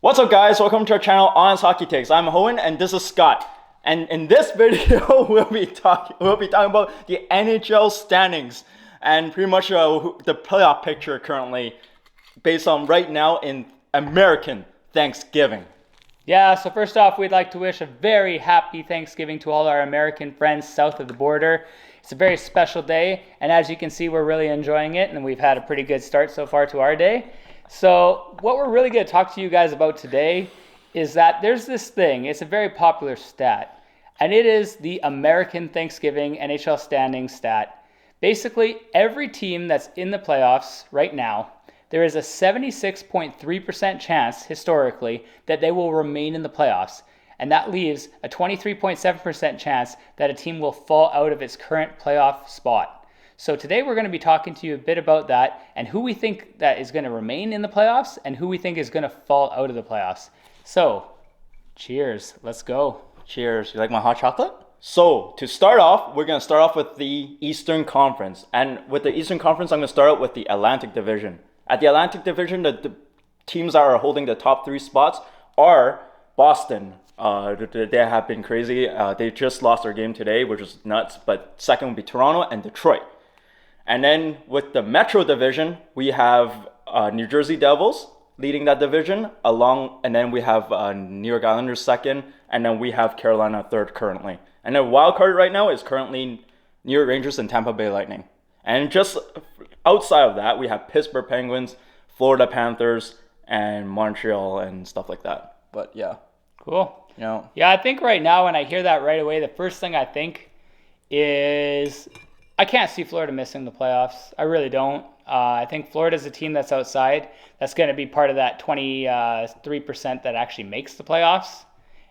What's up, guys? Welcome to our channel, Honest Hockey Takes. I'm Hohen and this is Scott. And in this video, we'll be talking about the NHL standings and pretty much the playoff picture currently based on right now in American Thanksgiving. Yeah, so first off, we'd like to wish a very happy Thanksgiving to all our American friends south of the border. It's a very special day, and as you can see, we're really enjoying it, and we've had a pretty good start so far to our day. So what we're really going to talk to you guys about today is that there's this thing, it's a very popular stat, and it is the American Thanksgiving NHL standing stat. Basically, every team that's in the playoffs right now, there is a 76.3% chance historically that they will remain in the playoffs. And that leaves a 23.7% chance that a team will fall out of its current playoff spot. So today we're going to be talking to you a bit about that and who we think that is going to remain in the playoffs and who we think is going to fall out of the playoffs. So, cheers. Let's go. Cheers. You like my hot chocolate? So, to start off, we're going to start off with the Eastern Conference. And with the Eastern Conference, I'm going to start out with the Atlantic Division. At the Atlantic Division, the teams that are holding the top three spots are Boston. They have been crazy. They just lost their game today, which is nuts. But second would be Toronto and Detroit. And then with the Metro Division, we have New Jersey Devils leading that division, and then we have New York Islanders second, and then we have Carolina third currently. And then wild card right now is currently New York Rangers and Tampa Bay Lightning. And just outside of that, we have Pittsburgh Penguins, Florida Panthers, and Montreal and stuff like that. But yeah. Cool. You know. Yeah, I think right now when I hear that right away, the first thing I think is I can't see Florida missing the playoffs. I really don't. I think Florida's a team that's outside. That's going to be part of that 23% that actually makes the playoffs.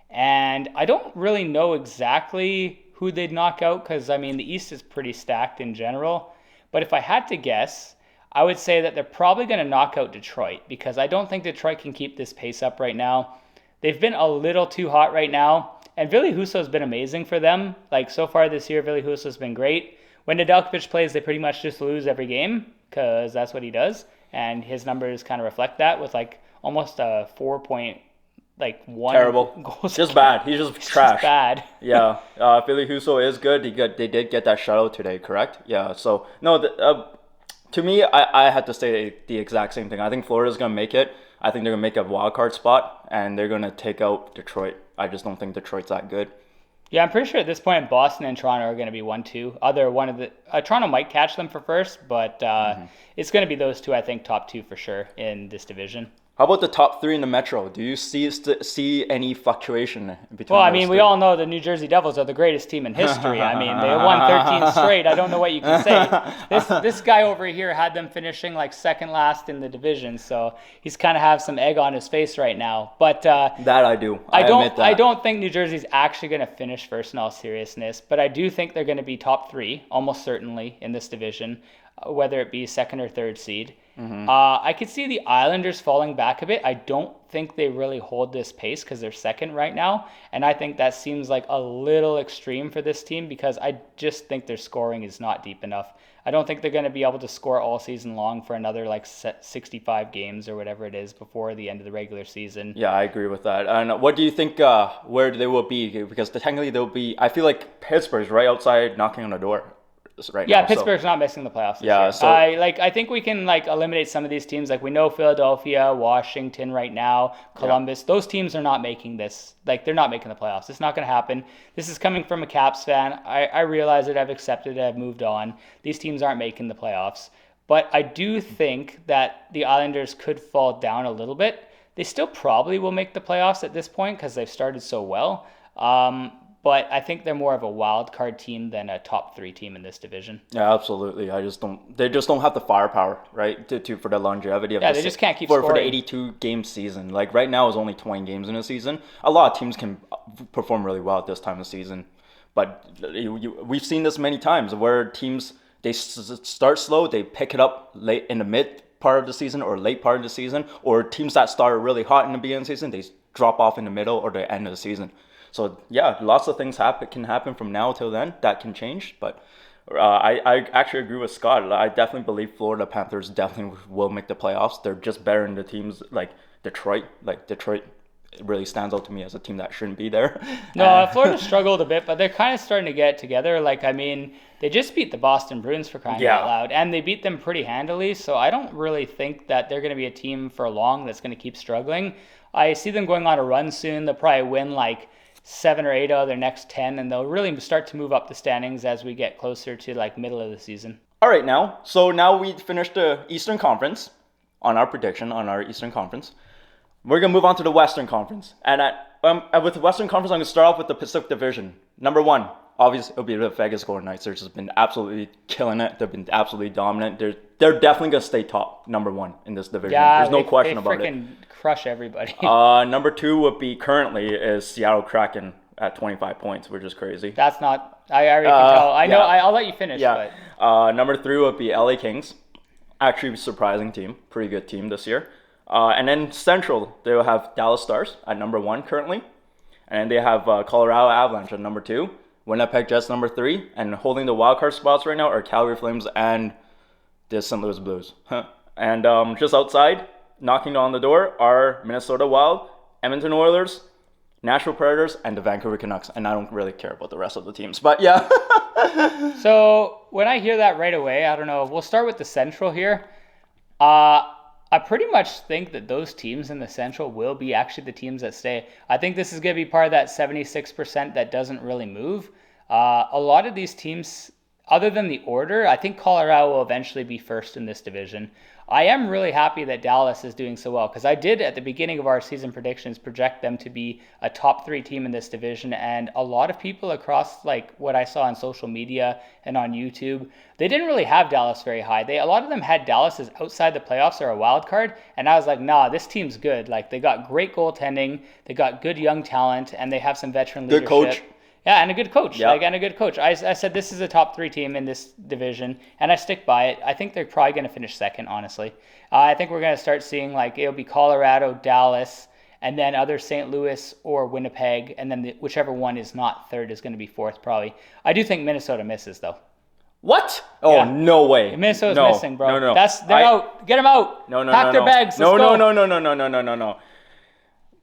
And I don't really know exactly who they'd knock out because, I mean, the East is pretty stacked in general. But if I had to guess, I would say that they're probably going to knock out Detroit because I don't think Detroit can keep this pace up right now. They've been a little too hot right now. And Ville Husso's been amazing for them. Like, so far this year, Ville Husso's been great. When Nedeljkovic plays, they pretty much just lose every game because that's what he does. And his numbers kind of reflect that with, like, almost a 4.1 terrible goals. Just bad. He's just trash. Just bad. Yeah. Ville Husso is good. They did get that shutout today, correct? Yeah. So, no, to me, I had to say the exact same thing. I think Florida's going to make it. I think they're going to make a wild card spot, and they're going to take out Detroit. I just don't think Detroit's that good. Yeah, I'm pretty sure at this point Boston and Toronto are going to be 1-2. Toronto might catch them for first, but it's going to be those two, I think, top two for sure in this division. How about the top three in the Metro? Do you see any fluctuation between Well, I mean, we all know the New Jersey Devils are the greatest team in history. I mean, they won 13 straight. I don't know what you can say. This guy over here had them finishing like second last in the division, so he's kind of have some egg on his face right now. But that I do. I don't think New Jersey's actually going to finish first in all seriousness, but I do think they're going to be top three, almost certainly, in this division, whether it be second or third seed. Mm-hmm. I could see the Islanders falling back a bit. I don't think they really hold this pace because they're second right now. And I think that seems like a little extreme for this team because I just think their scoring is not deep enough. I don't think they're going to be able to score all season long for another like 65 games or whatever it is before the end of the regular season. Yeah, I agree with that. And what do you think where they will be? Because technically they'll be, I feel like Pittsburgh's right outside knocking on the door. Right yeah, now, Pittsburgh's not missing the playoffs this year. I think we can eliminate some of these teams. Like we know Philadelphia, Washington right now, Columbus. Yeah. Those teams are not making this. Like they're not making the playoffs. It's not going to happen. This is coming from a Caps fan. I realize it. I've accepted it. I've moved on. These teams aren't making the playoffs. But I do think that the Islanders could fall down a little bit. They still probably will make the playoffs at this point because they've started so well. But I think they're more of a wild card team than a top three team in this division. Yeah, absolutely. They just don't have the firepower, right? For the longevity of they just can't keep scoring. For the 82 game season. Like right now is only 20 games in a season. A lot of teams can perform really well at this time of season. But we've seen this many times where teams, they start slow, they pick it up late in the mid part of the season or late part of the season, or teams that start really hot in the beginning of the season, they drop off in the middle or the end of the season. So yeah, lots of things can happen from now till then. That can change, but I actually agree with Scott. I definitely believe Florida Panthers definitely will make the playoffs. They're just better than the teams like Detroit. Like Detroit really stands out to me as a team that shouldn't be there. No, Florida struggled a bit, but they're kind of starting to get together. Like, I mean, they just beat the Boston Bruins for crying out loud, and they beat them pretty handily. So I don't really think that they're going to be a team for long that's going to keep struggling. I see them going on a run soon. They'll probably win like 7 or 8 out of their next 10, and they'll really start to move up the standings as we get closer to like middle of the season. All right, now we finished the Eastern Conference on our prediction on our Eastern Conference. We're going to move on to the Western Conference. And with the Western Conference, I'm going to start off with the Pacific Division. Number 1, obviously, it'll be the Vegas Golden Knights. They've just been absolutely killing it. They've been absolutely dominant. They're definitely going to stay top, number 1 in this division. Yeah, there's no question about it. They freaking crush everybody. Number 2 would be currently is Seattle Kraken at 25 points, which is crazy. That's not, I already can tell. I know, I'll let you finish. Yeah. Number 3 would be LA Kings. Actually, surprising team. Pretty good team this year. And then Central, they will have Dallas Stars at number 1 currently. And they have Colorado Avalanche at number 2. Winnipeg Jets number 3. And holding the wildcard spots right now are Calgary Flames and the St. Louis Blues. And just outside, knocking on the door, are Minnesota Wild, Edmonton Oilers, Nashville Predators, and the Vancouver Canucks. And I don't really care about the rest of the teams. But yeah. So when I hear that right away, I don't know. We'll start with the Central here. I pretty much think that those teams in the Central will be actually the teams that stay. I think this is going to be part of that 76% that doesn't really move. A lot of these teams, other than the order, I think Colorado will eventually be first in this division. I am really happy that Dallas is doing so well because I did at the beginning of our season predictions project them to be a top 3 team in this division, and a lot of people across like what I saw on social media and on YouTube, they didn't really have Dallas very high. A lot of them had Dallas as outside the playoffs or a wild card, and I was like, nah, this team's good. Like they got great goaltending, they got good young talent, and they have some veteran leadership. Good coach. Yeah, and a good coach. Yep. And a good coach. I said this is a top 3 team in this division, and I stick by it. I think they're probably going to finish second, honestly. I think we're going to start seeing, like, it'll be Colorado, Dallas, and then either St. Louis or Winnipeg, and then whichever one is not third is going to be fourth, probably. I do think Minnesota misses, though. What? Oh, Yeah. no way. Minnesota's no, missing, bro. No. They're out. Get them out. No. Pack their bags. No. Let's go.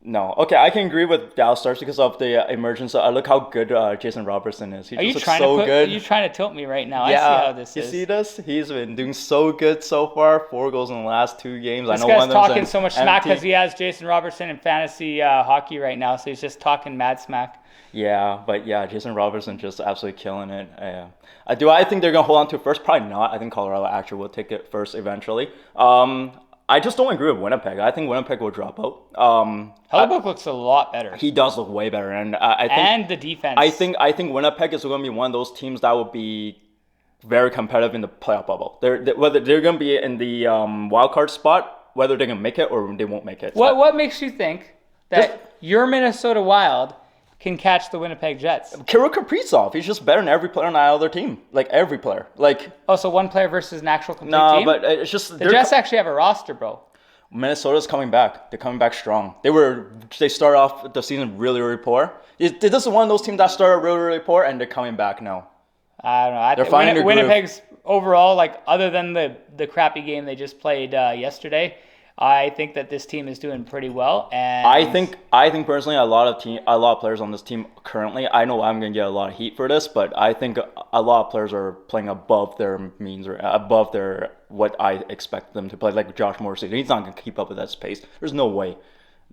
No. Okay, I can agree with Dallas Stars because of the emergence. Look how good Jason Robertson is. He Are you just looks trying so to good. Are you trying to tilt me right now? Yeah, I see how this you is. see this? He's been doing so good so far. 4 goals in the last 2 games. This I know guy's one of them's talking an so much smack empty- because he has Jason Robertson in fantasy hockey right now, so he's just talking mad smack. Yeah, but yeah, Jason Robertson just absolutely killing it. Do I think they're gonna hold on to first? Probably not. I think Colorado actually will take it first eventually. I just don't agree with Winnipeg. I think Winnipeg will drop out. Hellebuyck looks a lot better. He does look way better, and I think And the defense. I think Winnipeg is going to be one of those teams that will be very competitive in the playoff bubble. Whether they're going to be in the wild card spot, whether they're going to make it or they won't make it. What makes you think that your Minnesota Wild can catch the Winnipeg Jets? Kirill Kaprizov, he's just better than every player on that other team. Like every player. Like Oh, so one player versus an actual complete no, team? but it's just The Jets actually have a roster, bro. Minnesota's coming back. They're coming back strong. They started off the season really, really poor. This is one of those teams that started really, really poor, and they're coming back now. I don't know. They're finding their groove. Winnipeg's overall, like other than the crappy game they just played yesterday, I think that this team is doing pretty well. And I think personally, a lot of players on this team currently. I know I'm going to get a lot of heat for this, but I think a lot of players are playing above their means or above their what I expect them to play. Like Josh Morrissey, he's not going to keep up with that pace. There's no way.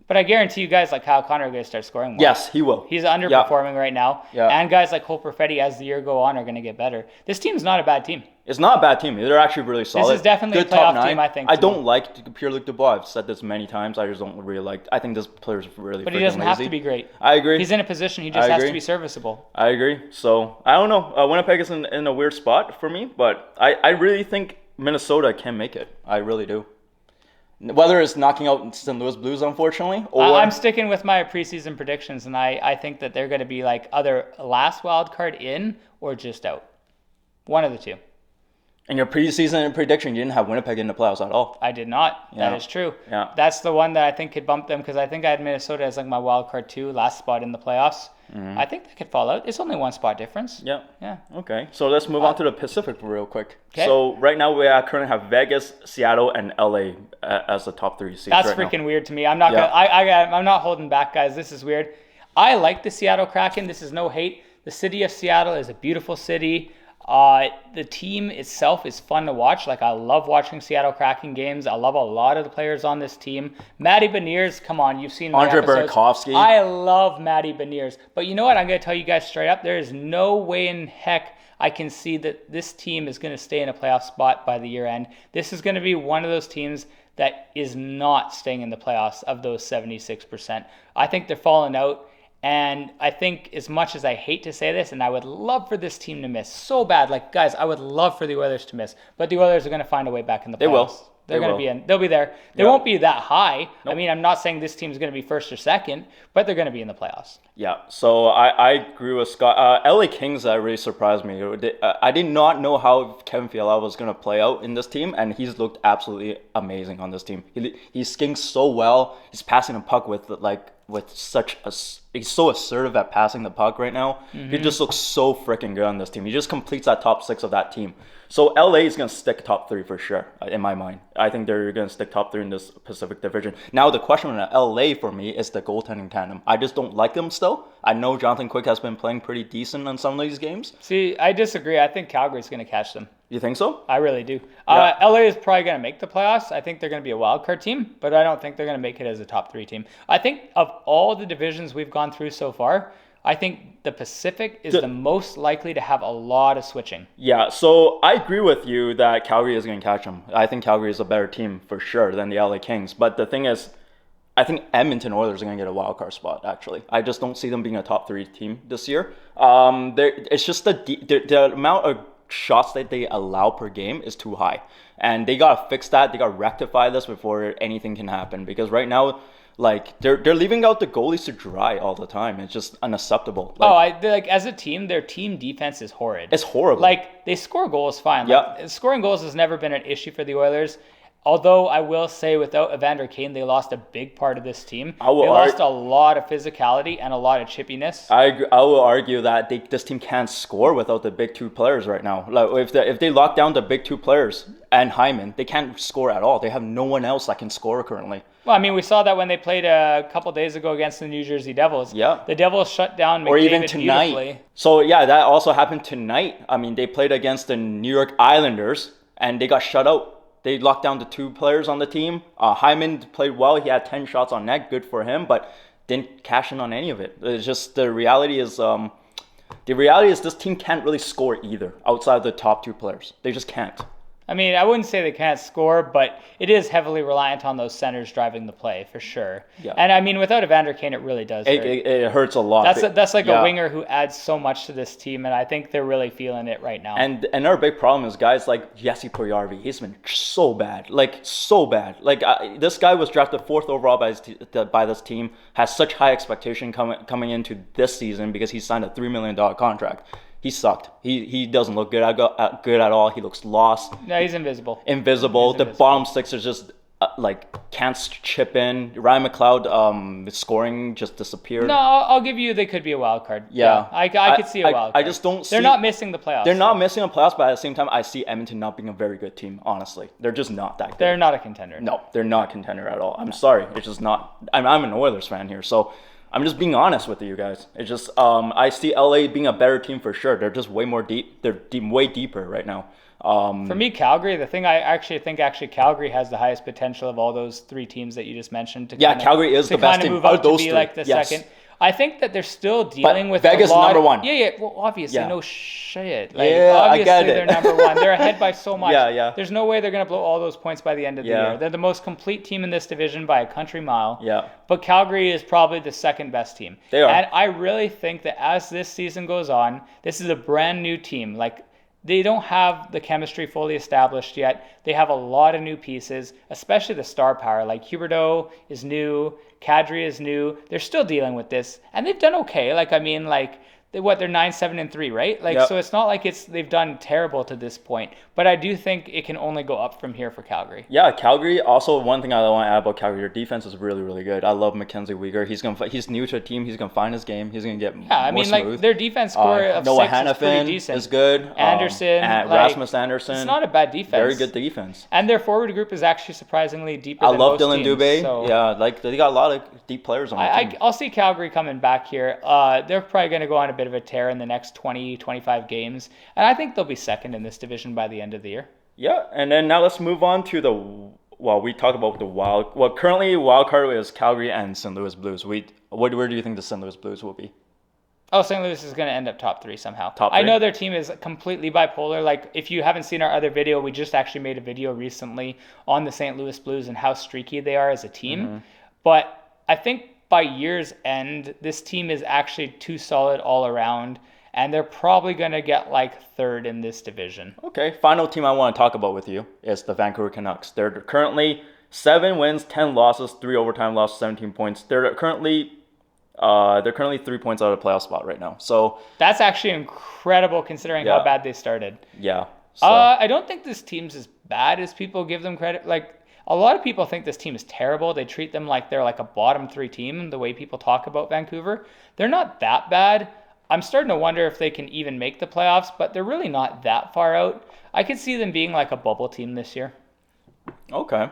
But I guarantee you guys like Kyle Connor are going to start scoring more. Yes, he will. He's underperforming right now. Yeah. And guys like Cole Perfetti, as the year go on, are going to get better. This team's not a bad team. It's not a bad team. They're actually really solid. This is definitely Good a playoff top 9. team, I think, I too. don't like Pierre-Luc Dubois. I've said this many times. I just don't really like. I think this player's really. But he freaking doesn't have lazy. to be great. I agree. He's in a position. He just I has to agree. be serviceable. I agree. So I don't know. Winnipeg is in a weird spot for me, but I really think Minnesota can make it. I really do. Whether it's knocking out St. Louis Blues, unfortunately, or I'm sticking with my preseason predictions, and I think that they're going to be like either last wild card in or just out. One of the two. In your preseason prediction, you didn't have Winnipeg in the playoffs at all. I did not. Yeah. That is true. Yeah. That's the one that I think could bump them because I think I had Minnesota as like my wild card 2, last spot in the playoffs. I think they could fall out. It's only 1 spot difference. Yeah. Yeah. Okay. So let's move on to the Pacific real quick. Okay. So right now we currently have Vegas, Seattle, and LA as the top 3 seeds. That's right freaking now. weird to me. I'm not Yeah. I'm not holding back, guys. This is weird. I like the Seattle Kraken. This is no hate. The city of Seattle is a beautiful city. The team itself is fun to watch. Like, I love watching Seattle Kraken games. I love a lot of the players on this team. Matty Beniers, come on, you've seen my Andre episodes. Burakovsky. I love Matty Beniers. But you know what? I'm going to tell you guys straight up. There is no way in heck I can see that this team is going to stay in a playoff spot by the year end. This is going to be one of those teams that is not staying in the playoffs of those 76%. I think they're falling out. And I think, as much as I hate to say this, and I would love for this team to miss so bad, like, guys, I would love for the Oilers to miss, but the Oilers are going to find a way back in the playoffs. They will. They're going to be in. They'll be there. They won't be that high. Nope. I mean, I'm not saying this team's going to be first or second, but they're going to be in the playoffs. Yeah, so I agree with Scott. LA Kings really surprised me. I did not know how Kevin Fiala was going to play out in this team, and he's looked absolutely amazing on this team. He's skating so well. He's passing the puck with such a... He's so assertive at passing the puck right now. Mm-hmm. He just looks so freaking good on this team. He just completes that top 6 of that team. So LA is going to stick top 3 for sure, in my mind. I think they're going to stick top 3 in this Pacific Division. Now, the question on LA for me is the goaltending tandem. I just don't like them still. I know Jonathan Quick has been playing pretty decent in some of these games. See, I disagree. I think Calgary's going to catch them. You think so? I really do. Yeah. LA is probably going to make the playoffs. I think they're going to be a wild card team, but I don't think they're going to make it as a top 3 team. I think of all the divisions we've gone through so far, I think the Pacific is the most likely to have a lot of switching. Yeah, so I agree with you that Calgary is going to catch them. I think Calgary is a better team for sure than the LA Kings. But the thing is, I think Edmonton Oilers are going to get a wild card spot, actually. I just don't see them being a top 3 team this year. It's just the amount of shots that they allow per game is too high. And they got to fix that. They got to rectify this before anything can happen. Because right now, like, they're leaving out the goalies to dry all the time. It's just unacceptable. As a team, their team defense is horrid. It's horrible. Like, they score goals fine. Like, scoring goals has never been an issue for the Oilers. Although I will say, without Evander Kane, they lost a big part of this team. They lost a lot of physicality and a lot of chippiness. I will argue that this team can't score without the big 2 players right now. Like, if they lock down the big 2 players and Hyman, they can't score at all. They have no one else that can score currently. Well, I mean, we saw that when they played a couple days ago against the New Jersey Devils. Yeah. The Devils shut down McDavid or even tonight. Beautifully. So, yeah, that also happened tonight. I mean, they played against the New York Islanders, and they got shut out. They locked down the 2 players on the team. Hyman played well. He had 10 shots on net. Good for him, but didn't cash in on any of it. It's just the reality is this team can't really score either outside of the top 2 players. They just can't. I mean, I wouldn't say they can't score, but it is heavily reliant on those centers driving the play, for sure. Yeah. And, I mean, without Evander Kane, it really does hurt. It hurts a lot. That's like a winger who adds so much to this team, and I think they're really feeling it right now. And our big problem is guys like Jesse Puljujarvi. He's been so bad. Like, so bad. Like, this guy was drafted 4th overall by this team, has such high expectation coming into this season because he signed a $3 million contract. He sucked. He doesn't look good at all. He looks lost. No, he's invisible. The bottom 6 are just can't chip in. Ryan McLeod scoring just disappeared. No, I'll give you they could be a wild card. Yeah. I could see a wild card. I just don't see... They're not missing the playoffs. They're not missing the playoffs, but at the same time, I see Edmonton not being a very good team, honestly. They're just not that good. They're not a contender. No, they're not a contender at all. I'm sorry. It's just not... I'm an Oilers fan here, so... I'm just being honest with you guys. It's just I see LA being a better team for sure. They're just way more deep. They're way deeper right now. For me, Calgary, the thing I actually think Calgary has the highest potential of all those 3 teams that you just mentioned. Calgary is the best team move out those to be 3. like the second. I think that they're still dealing with Vegas a lot number 1. Yeah. Well, obviously, no shit. Like, I get it. They're number 1. They're ahead by so much. Yeah. There's no way they're going to blow all those points by the end of the year. They're the most complete team in this division by a country mile. Yeah. But Calgary is probably the second best team. They are. And I really think that as this season goes on, this is a brand new team. Like, they don't have the chemistry fully established yet. They have a lot of new pieces, especially the star power. Like, Huberdeau is new, Kadri is new. They're still dealing with this, and they've done okay. Like, I mean, like, they're 9-7-3, right? Like, Yep. so it's not like they've done terrible to this point. But I do think it can only go up from here for Calgary. Yeah, Calgary. Also, one thing I want to add about Calgary, their defense is really, really good. I love Mackenzie Weegar. He's new to the team. He's gonna find his game. He's gonna get more smooth. Like their defense score of Noah 6 is pretty Hannafin decent. is good. Anderson, and Rasmus Anderson. It's not a bad defense. Very good defense. And their forward group is actually surprisingly deeper I than love most Dylan teams, Dubé. so Yeah, like they got a lot of deep players on the team. I'll see Calgary coming back here. They're probably going to go on a bit of a tear in the next 20, 25 games. And I think they'll be second in this division by the end of the year. Yeah, and then now let's move on to we talked about the wild. Well, currently wild card is Calgary and St. Louis Blues. Where do you think the St. Louis Blues will be? Oh, St. Louis is going to end up top 3 somehow. Top 3? I know their team is completely bipolar. Like, if you haven't seen our other video, we just actually made a video recently on the St. Louis Blues and how streaky they are as a team. Mm-hmm. But I think by year's end, this team is actually too solid all around, and they're probably going to get like third in this division. Okay, final team I want to talk about with you is the Vancouver Canucks. They're currently 7 wins, 10 losses, 3 overtime losses, 17 points. They're currently 3 points out of the playoff spot right now. So that's actually incredible considering how bad they started. Yeah. So. I don't think this team's as bad as people give them credit. Like, a lot of people think this team is terrible. They treat them like they're like a bottom 3 team, the way people talk about Vancouver. They're not that bad. I'm starting to wonder if they can even make the playoffs, but they're really not that far out. I could see them being like a bubble team this year. Okay.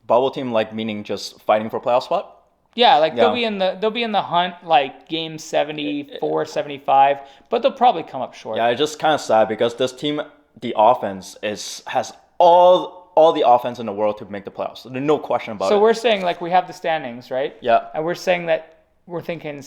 Bubble team, like meaning just fighting for a playoff spot? Yeah, like they'll be in the hunt like game 74, 75, but they'll probably come up short. Yeah, it's just kind of sad because this team, the offense has all the offense in the world to make the playoffs. There's no question about it. So we're saying like we have the standings, right? Yeah. And we're saying that we're thinking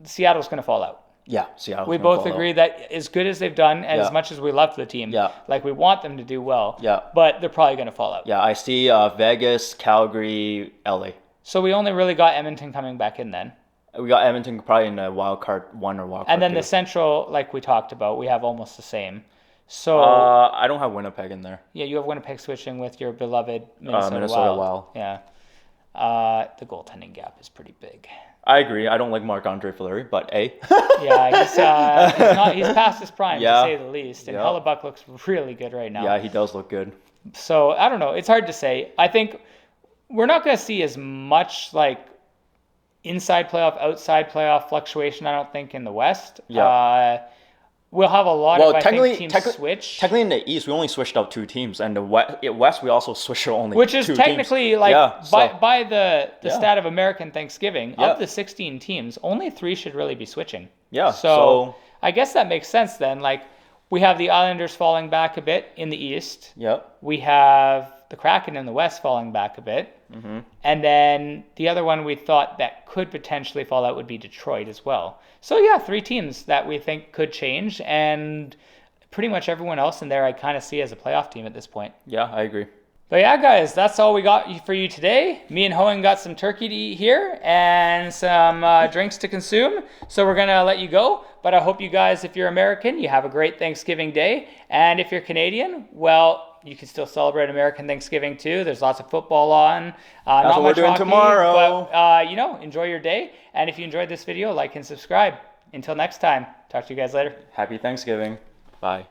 Seattle's going to fall out. Yeah, Seattle. We both agree that as good as they've done, and as much as we love the team, Yeah. like we want them to do well, Yeah. but they're probably going to fall out. Yeah, I see Vegas, Calgary, LA. So we only really got Edmonton coming back in then. We got Edmonton probably in the wild card 1 or wild card 2. And then the Central, like we talked about, we have almost the same. So I don't have Winnipeg in there. yeah, you have Winnipeg switching with your beloved Minnesota Wild. Yeah. The goaltending gap is pretty big. I agree. I don't like Marc-Andre Fleury, but A. Yeah, he's past his prime, Yeah. to say the least. And Hellebuck looks really good right now. Yeah, he does look good. So, I don't know. It's hard to say. I think we're not going to see as much, like, inside playoff, outside playoff fluctuation, I don't think, in the West. Yeah. We'll have a lot of, I think, teams switch. Technically, in the East, we only switched out 2 teams. And the West, we also switched out only 2 teams. Which is technically, like, by the stat of American Thanksgiving, of the 16 teams, only 3 should really be switching. Yeah. So I guess that makes sense then. Like, we have the Islanders falling back a bit in the East. Yep. We have the Kraken in the West falling back a bit. Mm-hmm. And then the other one we thought that could potentially fall out would be Detroit as well. So yeah, 3 teams that we think could change, and pretty much everyone else in there I kind of see as a playoff team at this point. Yeah, I agree. But yeah, guys, that's all we got for you today. Me and Hohen got some turkey to eat here and some drinks to consume. So we're going to let you go. But I hope you guys, if you're American, you have a great Thanksgiving Day. And if you're Canadian, well, you can still celebrate American Thanksgiving too. There's lots of football on. That's not what we're much doing hockey, tomorrow. But, enjoy your day. And if you enjoyed this video, like and subscribe. Until next time, talk to you guys later. Happy Thanksgiving. Bye.